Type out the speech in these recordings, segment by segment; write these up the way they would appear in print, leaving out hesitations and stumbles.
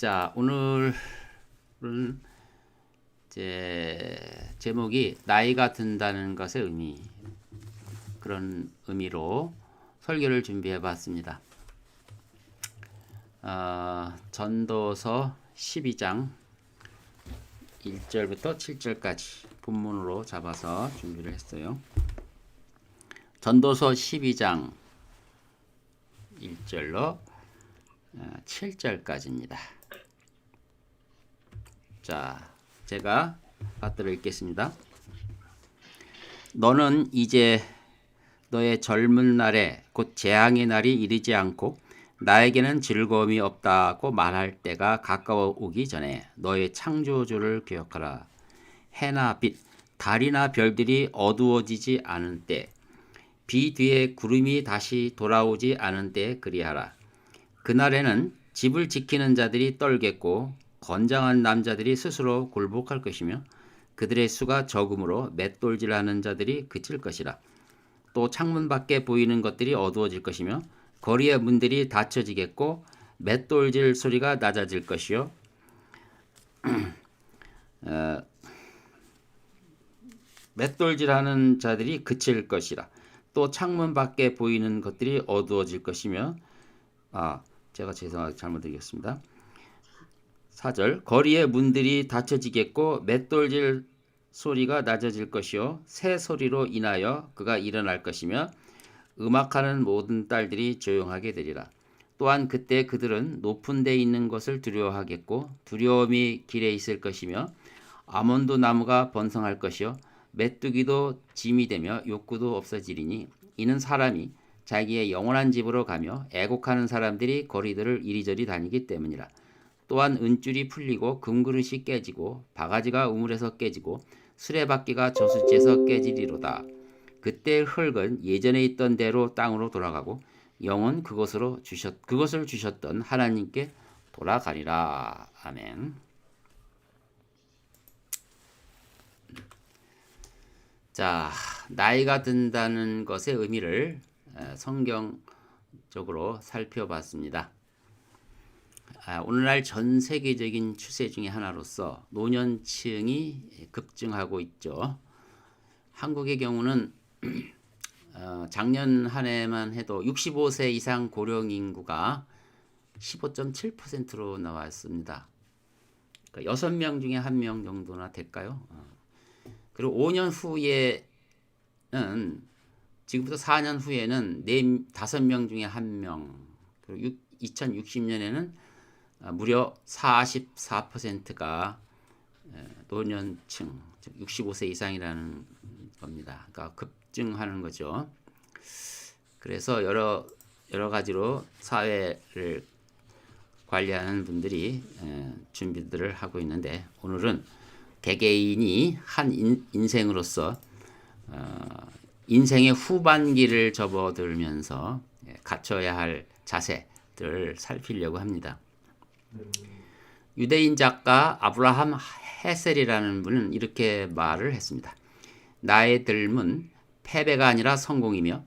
자, 오늘은 제목이 나이가 든다는 것의 의미, 그런 의미로 설교를 준비해 봤습니다. 전도서 12장 1절부터 7절까지 본문으로 잡아서 준비를 했어요. 전도서 12장 1절로 7절까지입니다. 자, 제가 받들어 읽겠습니다. 너는 이제 너의 젊은 날에 곧 재앙의 날이 이르지 않고 나에게는 즐거움이 없다고 말할 때가 가까워 오기 전에 너의 창조주를 기억하라. 해나 빛, 달이나 별들이 어두워지지 않은 때, 비 뒤에 구름이 다시 돌아오지 않은 때 그리하라. 그날에는 집을 지키는 자들이 떨겠고 건장한 남자들이 스스로 굴복할 것이며 그들의 수가 적음으로 맷돌질하는 자들이 그칠 것이라. 또 창문 밖에 보이는 것들이 어두워질 것이며 거리의 문들이 닫혀지겠고 맷돌질 소리가 낮아질 것이요 맷돌질하는 자들이 그칠 것이라. 또 창문 밖에 보이는 것들이 어두워질 것이며 제가 죄송하게 잘못 읽었습니다. 4절 거리의 문들이 닫혀지겠고 맷돌질 소리가 낮아질 것이요 새 소리로 인하여 그가 일어날 것이며 음악하는 모든 딸들이 조용하게 되리라. 또한 그때 그들은 높은 데 있는 것을 두려워하겠고 두려움이 길에 있을 것이며 아몬드 나무가 번성할 것이요 메뚜기도 짐이 되며 욕구도 없어지리니 이는 사람이 자기의 영원한 집으로 가며 애곡하는 사람들이 거리들을 이리저리 다니기 때문이라. 또한 은줄이 풀리고 금그릇이 깨지고 바가지가 우물에서 깨지고 수레바퀴가 저수지에서 깨지리로다. 그때 흙은 예전에 있던 대로 땅으로 돌아가고 영은 그것을 주셨던 하나님께 돌아가리라. 아멘. 자, 나이가 든다는 것의 의미를 성경적으로 살펴봤습니다. 오늘날 전 세계적인 추세 중에 하나로서 노년층이 급증하고 있죠. 한국의 경우는 작년 한 해만 해도 65세 이상 고령 인구가 15.7%로 나왔습니다. 그러니까 6명 중에 1명 정도나 될까요? 그리고 5년 후에는 지금부터 4년 후에는 5명 중에 1명, 그리고 2060년에는 무려 44%가 노년층, 즉 65세 이상이라는 겁니다. 그러니까 급증하는 거죠. 그래서 여러 가지로 사회를 관리하는 분들이 준비들을 하고 있는데 오늘은 개개인이 한 인생으로서 인생의 후반기를 접어들면서 갖춰야 할 자세들을 살피려고 합니다. 유대인 작가 아브라함 헤셀이라는 분은 이렇게 말을 했습니다. 나의 삶은 패배가 아니라 성공이며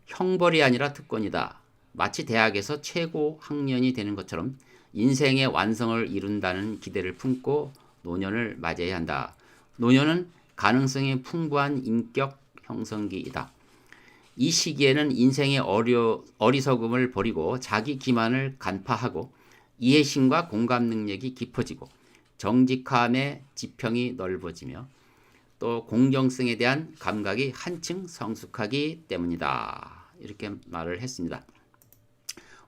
형벌이 아니라 특권이다. 마치 대학에서 최고 학년이 되는 것처럼 인생의 완성을 이룬다는 기대를 품고 노년을 맞이해야 한다. 노년은 가능성이 풍부한 인격 형성기이다. 이 시기에는 인생의 어리석음을 버리고 자기 기만을 간파하고 이해심과 공감 능력이 깊어지고 정직함의 지평이 넓어지며 또 공정성에 대한 감각이 한층 성숙하기 때문이다. 이렇게 말을 했습니다.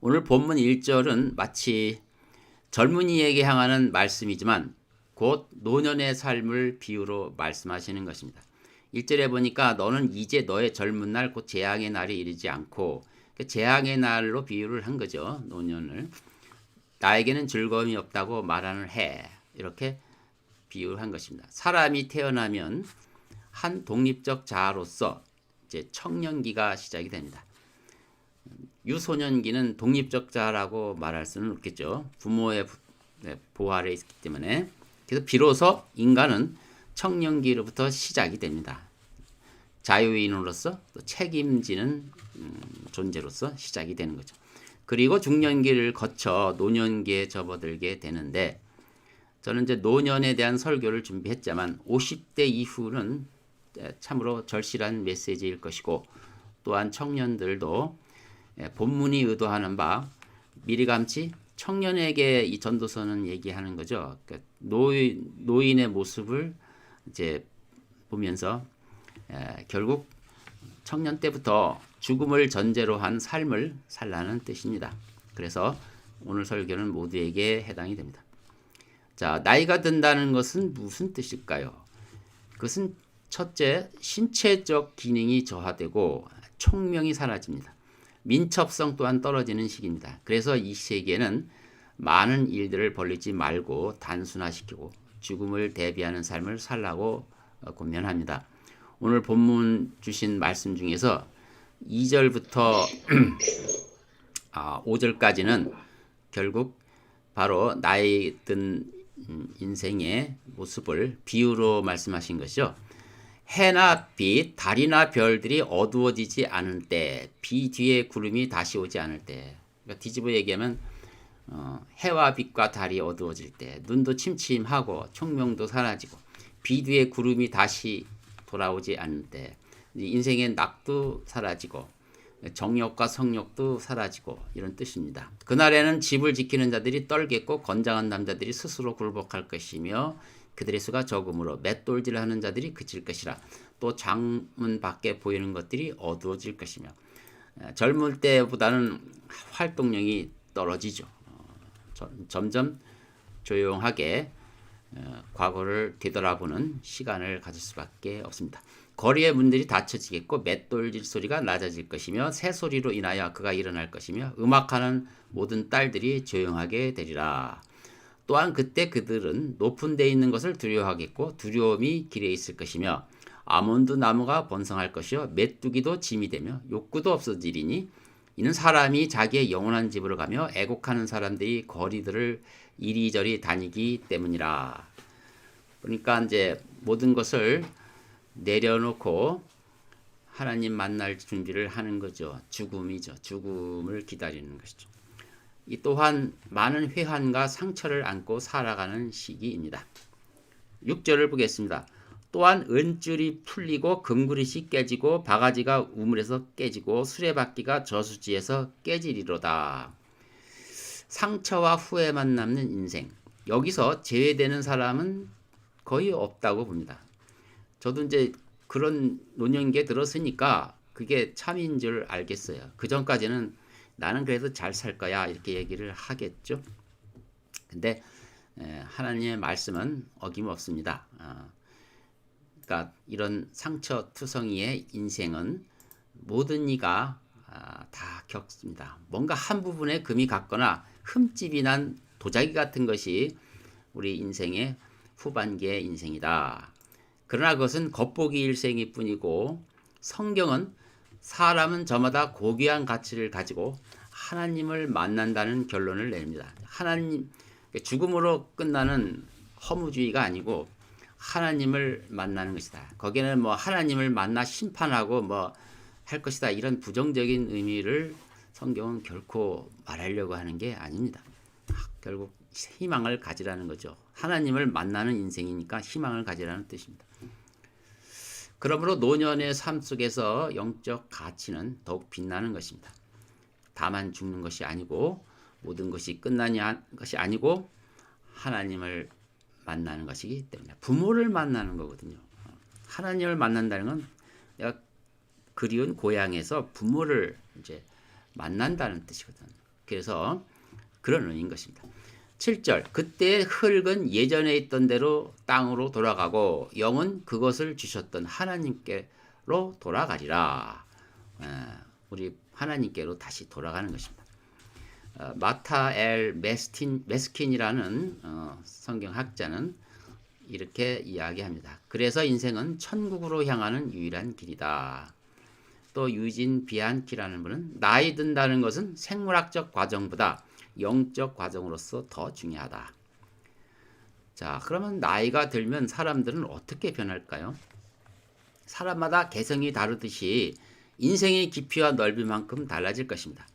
오늘 본문 1절은 마치 젊은이에게 향하는 말씀이지만 곧 노년의 삶을 비유로 말씀하시는 것입니다. 1절에 보니까 너는 이제 너의 젊은 날 곧 재앙의 날이 이르지 않고 재앙의 날로 비유를 한 거죠. 노년을. 나에게는 즐거움이 없다고 말하는 해. 이렇게 비유한 것입니다. 사람이 태어나면 한 독립적 자아로서 이제 청년기가 시작이 됩니다. 유소년기는 독립적 자아라고 말할 수는 없겠죠. 부모의 보호 아래에 있기 때문에. 그래서 비로소 인간은 청년기로부터 시작이 됩니다. 자유인으로서 또 책임지는 존재로서 시작이 되는 거죠. 그리고 중년기를 거쳐 노년기에 접어들게 되는데 저는 이제 노년에 대한 설교를 준비했지만 50대 이후는 참으로 절실한 메시지일 것이고 또한 청년들도 본문이 의도하는 바 미리감치 청년에게 이 전도서는 얘기하는 거죠. 그러니까 노인의 모습을 이제 보면서 결국 청년 때부터 죽음을 전제로 한 삶을 살라는 뜻입니다. 그래서 오늘 설교는 모두에게 해당이 됩니다. 자, 나이가 든다는 것은 무슨 뜻일까요? 그것은 첫째, 신체적 기능이 저하되고 총명이 사라집니다. 민첩성 또한 떨어지는 시기입니다. 그래서 이 시기에는 많은 일들을 벌리지 말고 단순화시키고 죽음을 대비하는 삶을 살라고 권면합니다. 오늘 본문 주신 말씀 중에서 2절부터 5절까지는 결국 바로 나이 든 인생의 모습을 비유로 말씀하신 것이죠. 해나 빛, 달이나 별들이 어두워지지 않을 때, 비 뒤에 구름이 다시 오지 않을 때, 그러니까 뒤집어 얘기하면 해와 빛과 달이 어두워질 때, 눈도 침침하고 총명도 사라지고, 비 뒤에 구름이 다시 돌아오지 않을 때, 인생의 낙도 사라지고, 정욕과 성욕도 사라지고 이런 뜻입니다. 그날에는 집을 지키는 자들이 떨겠고 건장한 남자들이 스스로 굴복할 것이며 그들의 수가 적음으로 맷돌질하는 자들이 그칠 것이라. 또 장문 밖에 보이는 것들이 어두워질 것이며 젊을 때보다는 활동력이 떨어지죠. 점점 조용하게 과거를 되돌아보는 시간을 가질 수밖에 없습니다. 거리의 문들이 닫혀지겠고 맷돌질 소리가 낮아질 것이며 새소리로 인하여 그가 일어날 것이며 음악하는 모든 딸들이 조용하게 되리라. 또한 그때 그들은 높은 데 있는 것을 두려워하겠고 두려움이 길에 있을 것이며 아몬드 나무가 번성할 것이요 메뚜기도 짐이 되며 욕구도 없어지리니 이는 사람이 자기의 영원한 집으로 가며 애곡하는 사람들이 거리들을 이리저리 다니기 때문이라. 그러니까 이제 모든 것을 내려놓고 하나님 만날 준비를 하는 거죠. 죽음이죠. 죽음을 기다리는 것이죠. 이 또한 많은 회한과 상처를 안고 살아가는 시기입니다. 6절을 보겠습니다. 또한 은줄이 풀리고 금그릇이 깨지고 바가지가 우물에서 깨지고 수레바퀴가 저수지에서 깨지리로다. 상처와 후회만 남는 인생. 여기서 제외되는 사람은 거의 없다고 봅니다. 저도 이제 그런 노년기에 들었으니까 그게 참인 줄 알겠어요. 그 전까지는 나는 그래도 잘 살 거야 이렇게 얘기를 하겠죠. 근데 하나님의 말씀은 어김없습니다. 그러니까 이런 상처투성이의 인생은 모든 이가 다 겪습니다. 뭔가 한 부분에 금이 갔거나 흠집이 난 도자기 같은 것이 우리 인생의 후반기의 인생이다. 그러나 그것은 겉보기 일생일 뿐이고 성경은 사람은 저마다 고귀한 가치를 가지고 하나님을 만난다는 결론을 냅니다. 하나님, 죽음으로 끝나는 허무주의가 아니고 하나님을 만나는 것이다. 거기는 뭐 하나님을 만나 심판하고 뭐 할 것이다. 이런 부정적인 의미를 성경은 결코 말하려고 하는 게 아닙니다. 결국 희망을 가지라는 거죠. 하나님을 만나는 인생이니까 희망을 가지라는 뜻입니다. 그러므로 노년의 삶 속에서 영적 가치는 더욱 빛나는 것입니다. 다만 죽는 것이 아니고 모든 것이 끝나는 것이 아니고 하나님을 만나는 것이기 때문에 부모를 만나는 거거든요. 하나님을 만난다는 건 내가 그리운 고향에서 부모를 이제 만난다는 뜻이거든. 그래서 그런 의미인 것입니다. 7절 그때의 흙은 예전에 있던 대로 땅으로 돌아가고 영은 그것을 주셨던 하나님께로 돌아가리라. 우리 하나님께로 다시 돌아가는 것입니다. 마타 엘 메스킨이라는 성경학자는 이렇게 이야기합니다. 그래서 인생은 천국으로 향하는 유일한 길이다. 또 유진 비안키라는 분은 나이 든다는 것은 생물학적 과정보다 영적 과정으로서 더 중요하다. 자, 그러면 나이가 들면 사람들은 어떻게 변할까요? 사람마다 개성이 다르듯이 인생의 깊이와 넓이만큼 달라질 것입니다.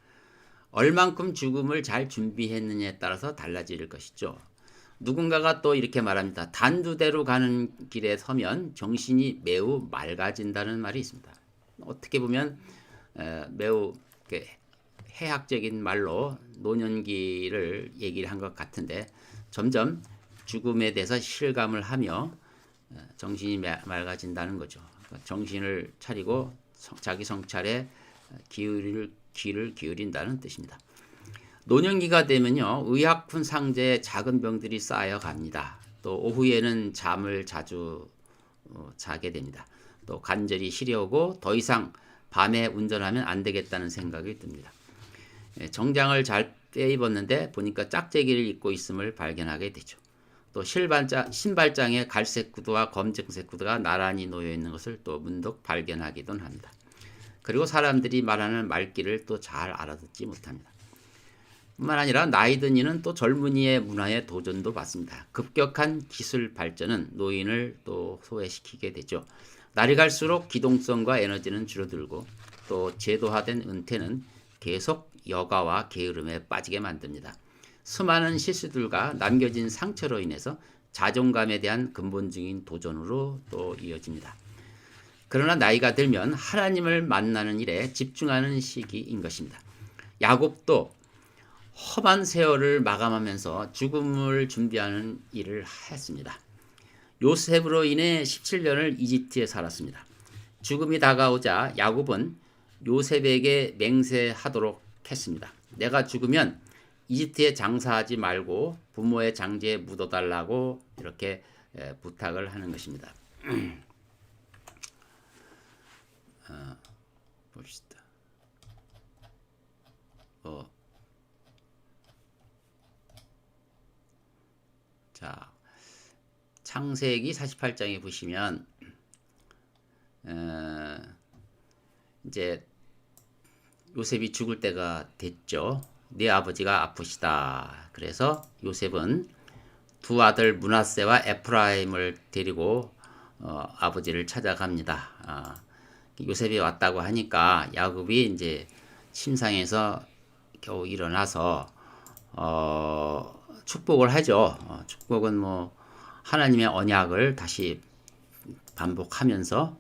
얼만큼 죽음을 잘 준비했느냐에 따라서 달라질 것이죠. 누군가가 또 이렇게 말합니다. 단두대로 가는 길에 서면 정신이 매우 맑아진다는 말이 있습니다. 어떻게 보면 매우 해학적인 말로 노년기를 얘기를 한 것 같은데 점점 죽음에 대해서 실감을 하며 정신이 맑아진다는 거죠. 그러니까 정신을 차리고 자기 성찰에 귀를 기울인다는 뜻입니다. 노년기가 되면요, 의약품 상자에 작은 병들이 쌓여 갑니다. 또 오후에는 잠을 자주 자게 됩니다. 또 관절이 시려오고 더 이상 밤에 운전하면 안 되겠다는 생각이 듭니다. 정장을 잘 빼입었는데 보니까 짝재기를 입고 있음을 발견하게 되죠. 또 신발장에 갈색 구두와 검정색 구두가 나란히 놓여 있는 것을 또 문득 발견하기도 합니다. 그리고 사람들이 말하는 말귀를 또 잘 알아듣지 못합니다. 뿐만 아니라 나이 든 이는 또 젊은이의 문화에 도전도 받습니다. 급격한 기술 발전은 노인을 또 소외시키게 되죠. 날이 갈수록 기동성과 에너지는 줄어들고 또 제도화된 은퇴는 계속 여가와 게으름에 빠지게 만듭니다. 수많은 실수들과 남겨진 상처로 인해서 자존감에 대한 근본적인 도전으로 또 이어집니다. 그러나 나이가 들면 하나님을 만나는 일에 집중하는 시기인 것입니다. 야곱도 험한 세월을 마감하면서 죽음을 준비하는 일을 했습니다. 요셉으로 인해 17년을 이집트에 살았습니다. 죽음이 다가오자 야곱은 요셉에게 맹세하도록 했습니다. 내가 죽으면 이집트에 장사하지 말고 부모의 장제에 묻어달라고 이렇게 부탁을 하는 것입니다. 봅시다. 자, 창세기 48장에 보시면 이제 요셉이 죽을 때가 됐죠. 네 아버지가 아프시다. 그래서 요셉은 두 아들 므낫세와 에프라임을 데리고 아버지를 찾아갑니다. 요셉이 왔다고 하니까 야곱이 이제 침상에서 겨우 일어나서 축복을 하죠. 축복은 뭐 하나님의 언약을 다시 반복하면서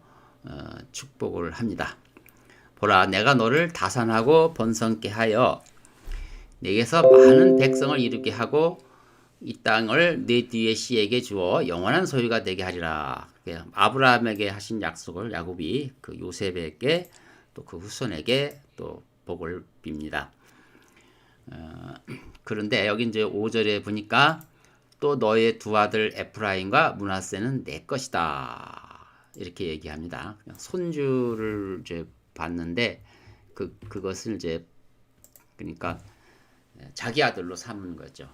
축복을 합니다. 보라, 내가 너를 다산하고 번성케 하여 내게서 많은 백성을 이루게 하고 이 땅을 내 뒤에 씨에게 주어 영원한 소유가 되게 하리라. 아브라함에게 하신 약속을 야곱이 그 요셉에게 또 그 후손에게 또 복을 빕니다. 그런데 여기 이제 5절에 보니까 또 너의 두 아들 에프라임과 므낫세는 내 것이다. 이렇게 얘기합니다. 손주를 이제 봤는데 그것을 이제 그러니까 자기 아들로 삼은 거죠.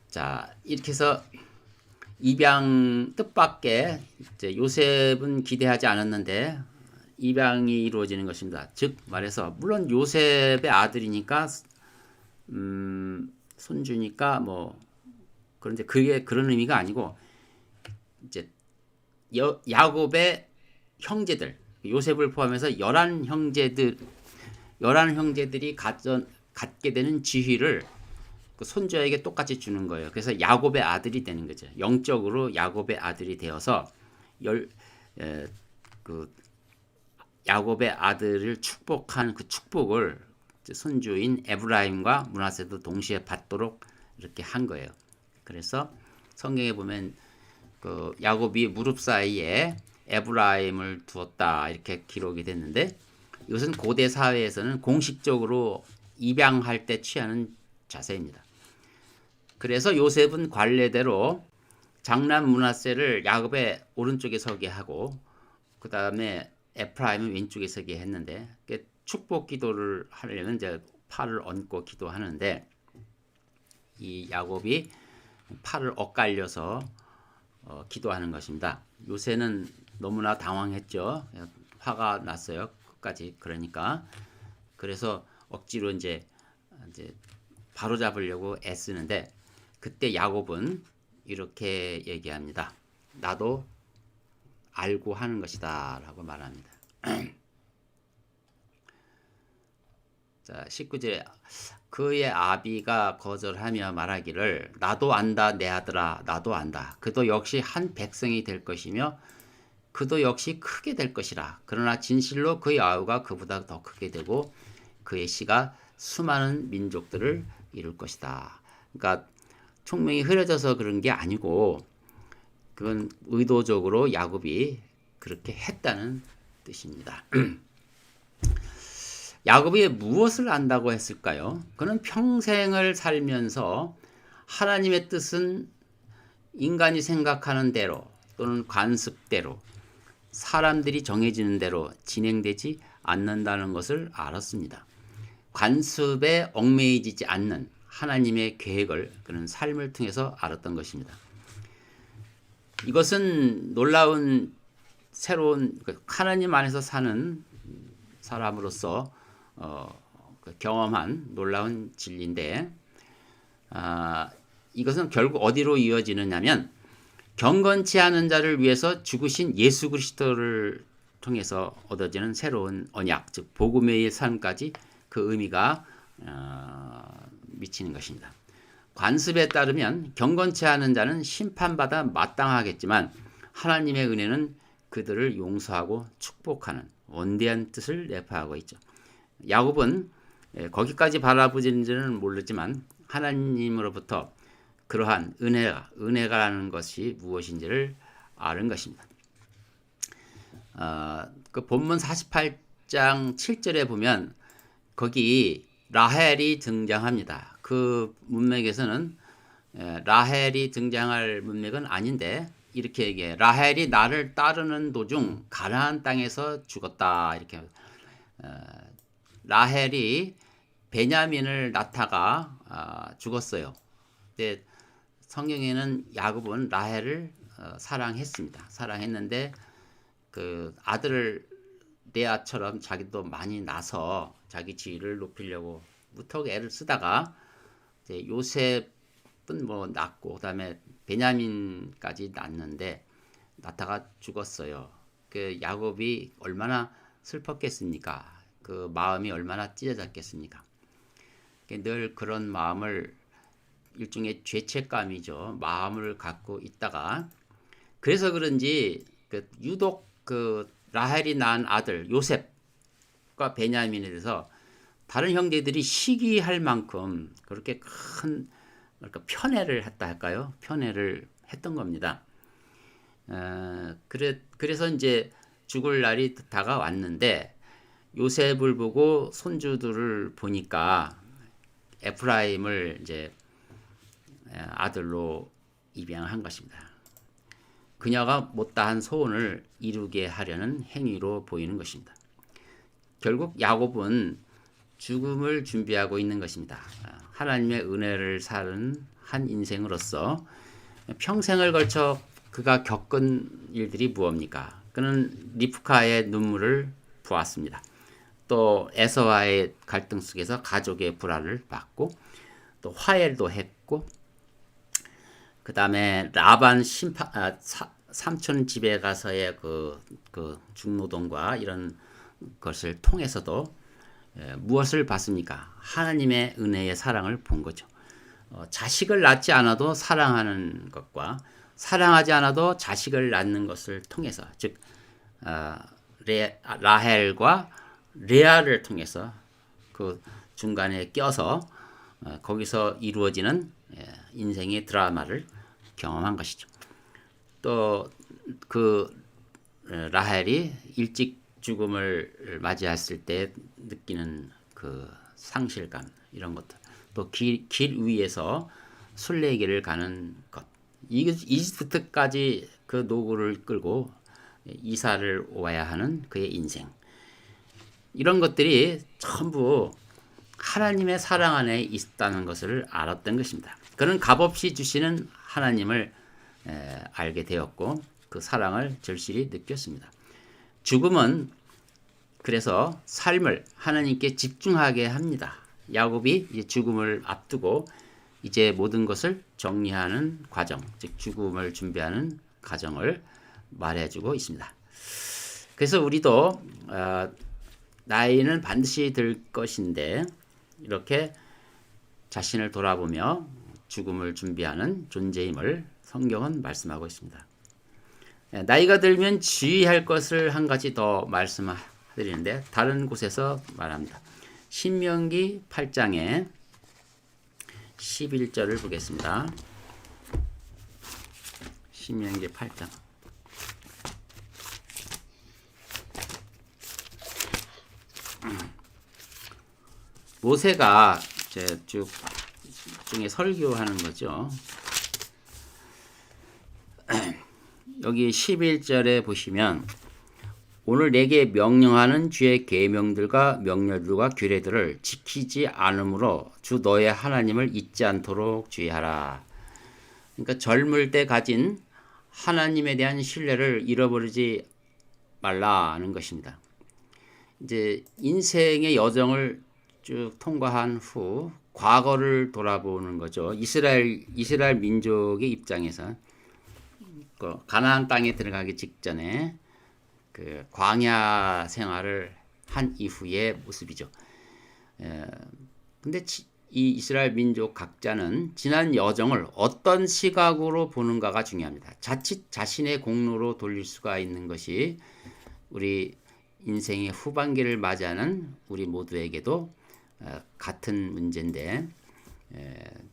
자, 이렇게 해서 입양 뜻밖의 이제 요셉은 기대하지 않았는데 입양이 이루어지는 것입니다. 즉 말해서 물론 요셉의 아들이니까 손주니까 뭐 그런데 그게 그런 의미가 아니고 이제 야곱의 형제들 요셉을 포함해서 11형제들이 갖게 되는 지위를 그 손주에게 똑같이 주는 거예요. 그래서 야곱의 아들이 되는 거죠. 영적으로 야곱의 아들이 되어서 야곱의 아들을 축복한 그 축복을 손주인 에브라임과 므낫세도 동시에 받도록 이렇게 한 거예요. 그래서 성경에 보면 그 야곱이 무릎 사이에 에브라임을 두었다 이렇게 기록이 됐는데 이것은 고대 사회에서는 공식적으로 입양할 때 취하는 자세입니다. 그래서 요셉은 관례대로 장남 므낫세를 야곱의 오른쪽에 서게 하고 그 다음에 에프라임은 왼쪽에 서게 했는데 축복 기도를 하려면 이제 팔을 얹고 기도하는데 이 야곱이 팔을 엇갈려서 기도하는 것입니다. 요새는 너무나 당황했죠. 화가 났어요. 끝까지 그러니까 그래서 억지로 이제 바로 잡으려고 애쓰는데 그때 야곱은 이렇게 얘기합니다. 나도 알고 하는 것이다 라고 말합니다. 자, 19절에 그의 아비가 거절하며 말하기를 나도 안다 내 아들아 나도 안다. 그도 역시 한 백성이 될 것이며 그도 역시 크게 될 것이라. 그러나 진실로 그의 아우가 그보다 더 크게 되고 그의 씨가 수많은 민족들을 이룰 것이다. 그러니까 총명이 흐려져서 그런 게 아니고 그건 의도적으로 야곱이 그렇게 했다는 뜻입니다. 야곱이 무엇을 안다고 했을까요? 그는 평생을 살면서 하나님의 뜻은 인간이 생각하는 대로 또는 관습대로 사람들이 정해지는 대로 진행되지 않는다는 것을 알았습니다. 관습에 얽매이지 않는 하나님의 계획을 그는 삶을 통해서 알았던 것입니다. 이것은 놀라운 새로운 하나님 안에서 사는 사람으로서 경험한 놀라운 진리인데 이것은 결국 어디로 이어지느냐면 경건치 않은 자를 위해서 죽으신 예수 그리스도를 통해서 얻어지는 새로운 언약, 즉 복음의 삶까지 그 의미가 미치는 것입니다. 관습에 따르면 경건치 않은 자는 심판받아 마땅하겠지만 하나님의 은혜는 그들을 용서하고 축복하는 원대한 뜻을 내포하고 있죠. 야곱은 거기까지 바라보지는 모르지만 하나님으로부터 그러한 은혜가라는 것이 무엇인지를 아는 것입니다. 그 본문 48장 7절에 보면 거기 라헬이 등장합니다. 그 문맥에서는 라헬이 등장할 문맥은 아닌데 이렇게 얘기해. 라헬이 나를 따르는 도중 가나안 땅에서 죽었다. 이렇게 라헬이 베냐민을 낳다가 죽었어요. 근데 성경에는 야곱은 라헬을 사랑했습니다. 사랑했는데 그 아들을 레아처럼 자기도 많이 낳아서 자기 지위를 높이려고 무척 애를 쓰다가 이제 요셉은 뭐 낳고 그다음에 베냐민까지 낳는데 낳다가 죽었어요. 그 야곱이 얼마나 슬펐겠습니까? 그 마음이 얼마나 찢어졌겠습니까? 늘 그런 마음을 일종의 죄책감이죠. 마음을 갖고 있다가 그래서 그런지 유독 그 라헬이 낳은 아들 요셉과 베냐민에 대해서 다른 형제들이 시기할 만큼 그렇게 큰 편애를 했다 할까요? 편애를 했던 겁니다. 그래서 이제 죽을 날이 다가왔는데 요셉을 보고 손주들을 보니까 에프라임을 이제 아들로 입양한 것입니다. 그녀가 못다한 소원을 이루게 하려는 행위로 보이는 것입니다. 결국 야곱은 죽음을 준비하고 있는 것입니다. 하나님의 은혜를 사는 한 인생으로서 평생을 걸쳐 그가 겪은 일들이 무엇입니까? 그는 리브카의 눈물을 보았습니다. 또 에서와의 갈등 속에서 가족의 불화를 받고 또 화해도 했고 그 다음에 라반 삼촌 집에 가서의 그 중노동과 이런 것을 통해서도 무엇을 봤습니까? 하나님의 은혜의 사랑을 본 거죠. 자식을 낳지 않아도 사랑하는 것과 사랑하지 않아도 자식을 낳는 것을 통해서 즉 라헬과 레아를 통해서 그 중간에 껴서 거기서 이루어지는 인생의 드라마를 경험한 것이죠. 또 그 라헬이 일찍 죽음을 맞이했을 때 느끼는 그 상실감 이런 것들 또 길 위에서 순례길을 가는 것 이집트까지 그 노고를 끌고 이사를 와야 하는 그의 인생 이런 것들이 전부 하나님의 사랑 안에 있다는 것을 알았던 것입니다. 그는 값없이 주시는 하나님을 알게 되었고 그 사랑을 절실히 느꼈습니다. 죽음은 그래서 삶을 하나님께 집중하게 합니다. 야곱이 이제 죽음을 앞두고 이제 모든 것을 정리하는 과정, 즉 죽음을 준비하는 과정을 말해주고 있습니다. 그래서 우리도 나이는 반드시 들 것인데 이렇게 자신을 돌아보며 죽음을 준비하는 존재임을 성경은 말씀하고 있습니다. 나이가 들면 주의할 것을 한 가지 더 말씀드리는데 다른 곳에서 말합니다. 신명기 8장에 11절을 보겠습니다. 신명기 8장. 모세가 이제 쭉 중에 설교하는 거죠. 여기 11절에 보시면 오늘 내게 명령하는 주의 계명들과 명령들과 규례들을 지키지 않으므로 주 너의 하나님을 잊지 않도록 주의하라. 그러니까 젊을 때 가진 하나님에 대한 신뢰를 잃어버리지 말라는 것입니다. 이제 인생의 여정을 쭉 통과한 후 과거를 돌아보는 거죠. 이스라엘 민족의 입장에서 가나안 땅에 들어가기 직전에 그 광야 생활을 한 이후의 모습이죠. 근데 이 이스라엘 민족 각자는 지난 여정을 어떤 시각으로 보는가가 중요합니다. 자칫 자신의 공로로 돌릴 수가 있는 것이 우리 인생의 후반기를 맞이하는 우리 모두에게도 같은 문제인데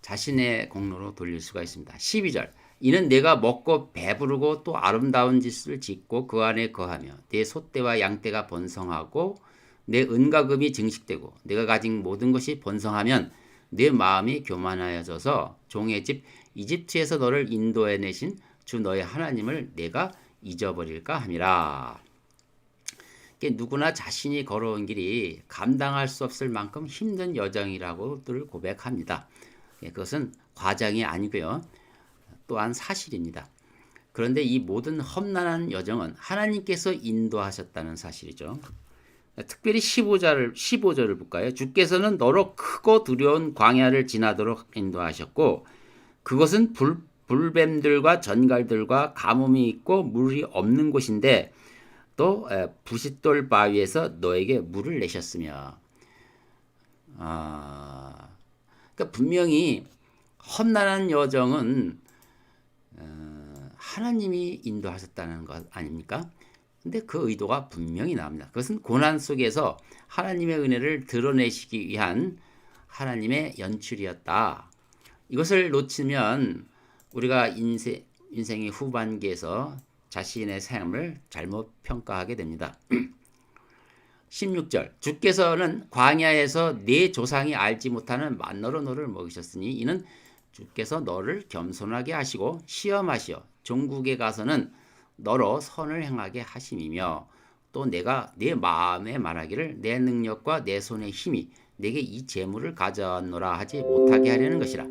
자신의 공로로 돌릴 수가 있습니다. 12절 이는 내가 먹고 배부르고 또 아름다운 짓을 짓고 그 안에 거하며 내 소떼와 양떼가 번성하고 내 은과 금이 증식되고 내가 가진 모든 것이 번성하면 내 마음이 교만하여져서 종의 집 이집트에서 너를 인도해 내신 주 너의 하나님을 내가 잊어버릴까 함이라. 누구나 자신이 걸어온 길이 감당할 수 없을 만큼 힘든 여정이라고들 고백합니다. 그것은 과장이 아니고요. 또한 사실입니다. 그런데 이 모든 험난한 여정은 하나님께서 인도하셨다는 사실이죠. 특별히 15절을 볼까요? 주께서는 너로 크고 두려운 광야를 지나도록 인도하셨고 그것은 불뱀들과 전갈들과 가뭄이 있고 물이 없는 곳인데 또 부싯돌 바위에서 너에게 물을 내셨으며 그러니까 분명히 험난한 여정은 하나님이 인도하셨다는 것 아닙니까? 근데 그 의도가 분명히 나옵니다. 그것은 고난 속에서 하나님의 은혜를 드러내시기 위한 하나님의 연출이었다. 이것을 놓치면 우리가 인생의 후반기에서 자신의 삶을 잘못 평가하게 됩니다. 16절 주께서는 광야에서 네 조상이 알지 못하는 만나로 너를 먹이셨으니 이는 주께서 너를 겸손하게 하시고 시험하시어 종국에 가서는 너로 선을 행하게 하심이며 또 내가 내 마음에 말하기를 내 능력과 내 손의 힘이 내게 이 재물을 가져노라 하지 못하게 하려는 것이라.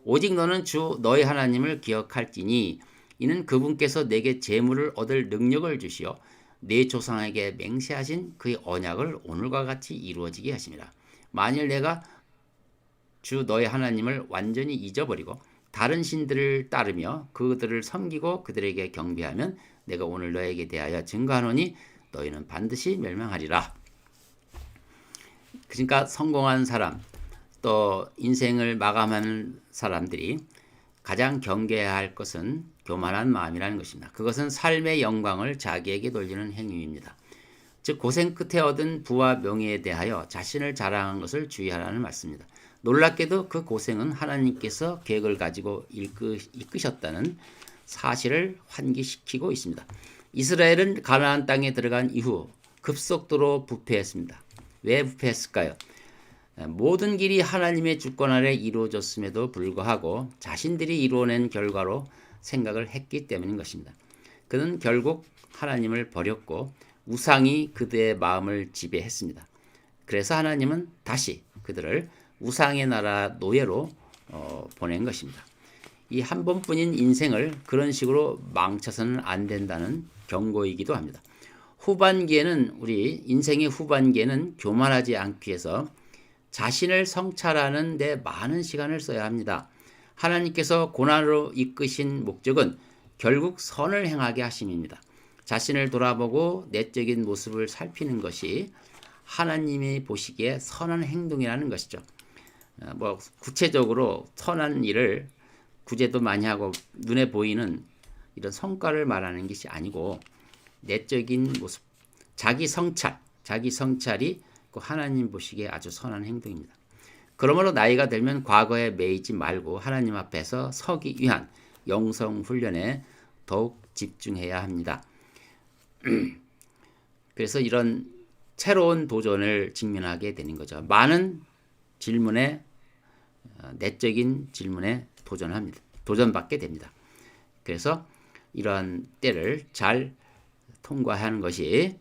오직 너는 주 너의 하나님을 기억할지니 이는 그분께서 내게 재물을 얻을 능력을 주시어 내 조상에게 맹세하신 그의 언약을 오늘과 같이 이루어지게 하심이라. 만일 내가 주 너의 하나님을 완전히 잊어버리고 다른 신들을 따르며 그들을 섬기고 그들에게 경배하면 내가 오늘 너에게 대하여 증거하노니 너희는 반드시 멸망하리라. 그러니까 성공한 사람 또 인생을 마감하는 사람들이 가장 경계해야 할 것은 교만한 마음이라는 것입니다. 그것은 삶의 영광을 자기에게 돌리는 행위입니다. 즉 고생 끝에 얻은 부와 명예에 대하여 자신을 자랑한 것을 주의하라는 말씀입니다. 놀랍게도 그 고생은 하나님께서 계획을 가지고 이끄셨다는 사실을 환기시키고 있습니다. 이스라엘은 가나안 땅에 들어간 이후 급속도로 부패했습니다. 왜 부패했을까요? 모든 길이 하나님의 주권 아래 이루어졌음에도 불구하고 자신들이 이루어낸 결과로 생각을 했기 때문인 것입니다. 그는 결국 하나님을 버렸고 우상이 그들의 마음을 지배했습니다. 그래서 하나님은 다시 그들을 우상의 나라 노예로 보낸 것입니다. 이 한 번뿐인 인생을 그런 식으로 망쳐서는 안 된다는 경고이기도 합니다. 후반기에는 우리 인생의 후반기에는 교만하지 않기 위해서 자신을 성찰하는 데 많은 시간을 써야 합니다. 하나님께서 고난으로 이끄신 목적은 결국 선을 행하게 하심입니다. 자신을 돌아보고 내적인 모습을 살피는 것이 하나님이 보시기에 선한 행동이라는 것이죠. 뭐 구체적으로 선한 일을 구제도 많이 하고 눈에 보이는 이런 성과를 말하는 것이 아니고 내적인 모습, 자기 성찰이 그 하나님 보시기에 아주 선한 행동입니다. 그러므로 나이가 들면 과거에 매이지 말고 하나님 앞에서 서기 위한 영성 훈련에 더욱 집중해야 합니다. 그래서 이런 새로운 도전을 직면하게 되는 거죠. 많은 질문에 내적인 질문에 도전받게 됩니다. 그래서 이러한 때를 잘 통과하는 것이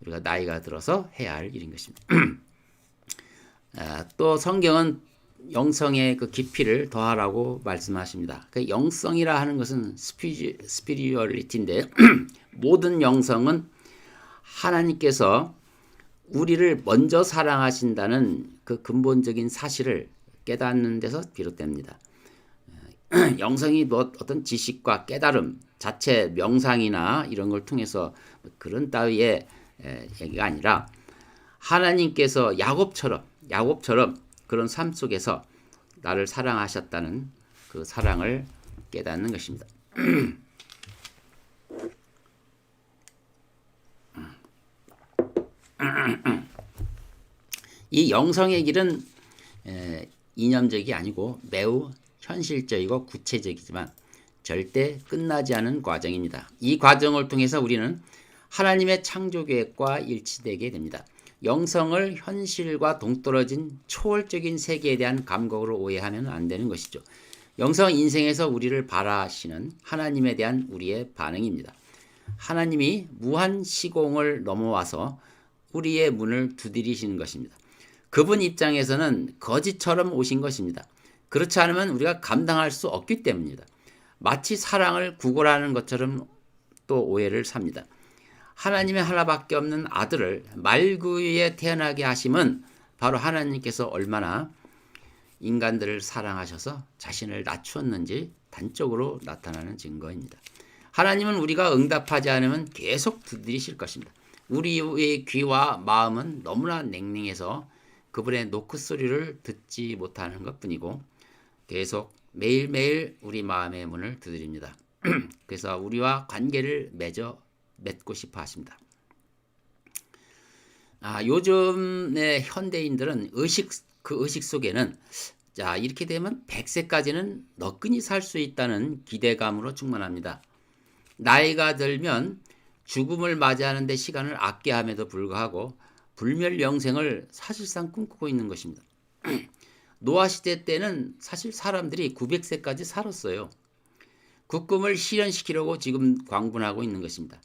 우리가 나이가 들어서 해야 할 일인 것입니다. 또 성경은 영성의 그 깊이를 더하라고 말씀하십니다. 그 영성이라 하는 것은 스피리얼리티인데 모든 영성은 하나님께서 우리를 먼저 사랑하신다는 그 근본적인 사실을 깨닫는 데서 비롯됩니다. 영성이 뭐 어떤 지식과 깨달음, 자체 명상이나 이런 걸 통해서 그런 따위의 얘기가 아니라 하나님께서 야곱처럼 그런 삶 속에서 나를 사랑하셨다는 그 사랑을 깨닫는 것입니다. 이 영성의 길은 이념적이 아니고 매우 현실적이고 구체적이지만 절대 끝나지 않은 과정입니다. 이 과정을 통해서 우리는 하나님의 창조계획과 일치되게 됩니다. 영성을 현실과 동떨어진 초월적인 세계에 대한 감각으로 오해하면 안 되는 것이죠. 영성은 인생에서 우리를 바라시는 하나님에 대한 우리의 반응입니다. 하나님이 무한 시공을 넘어와서 우리의 문을 두드리시는 것입니다. 그분 입장에서는 거지처럼 오신 것입니다. 그렇지 않으면 우리가 감당할 수 없기 때문입니다. 마치 사랑을 구걸하는 것처럼 또 오해를 삽니다. 하나님의 하나밖에 없는 아들을 말구유에 태어나게 하심은 바로 하나님께서 얼마나 인간들을 사랑하셔서 자신을 낮추었는지 단적으로 나타나는 증거입니다. 하나님은 우리가 응답하지 않으면 계속 두드리실 것입니다. 우리의 귀와 마음은 너무나 냉랭해서 그분의 노크 소리를 듣지 못하는 것뿐이고 계속 매일매일 우리 마음의 문을 두드립니다. 그래서 우리와 관계를 맺고 싶어 하십니다. 요즘의 현대인들은 그 의식 속에는 이렇게 되면 100세까지는 너끈히 살 수 있다는 기대감으로 충만합니다. 나이가 들면 죽음을 맞이하는 데 시간을 아껴야 함에도 불구하고 불멸영생을 사실상 꿈꾸고 있는 것입니다. 노아시대 때는 사실 사람들이 900세까지 살았어요. 그 꿈을 실현시키려고 지금 광분하고 있는 것입니다.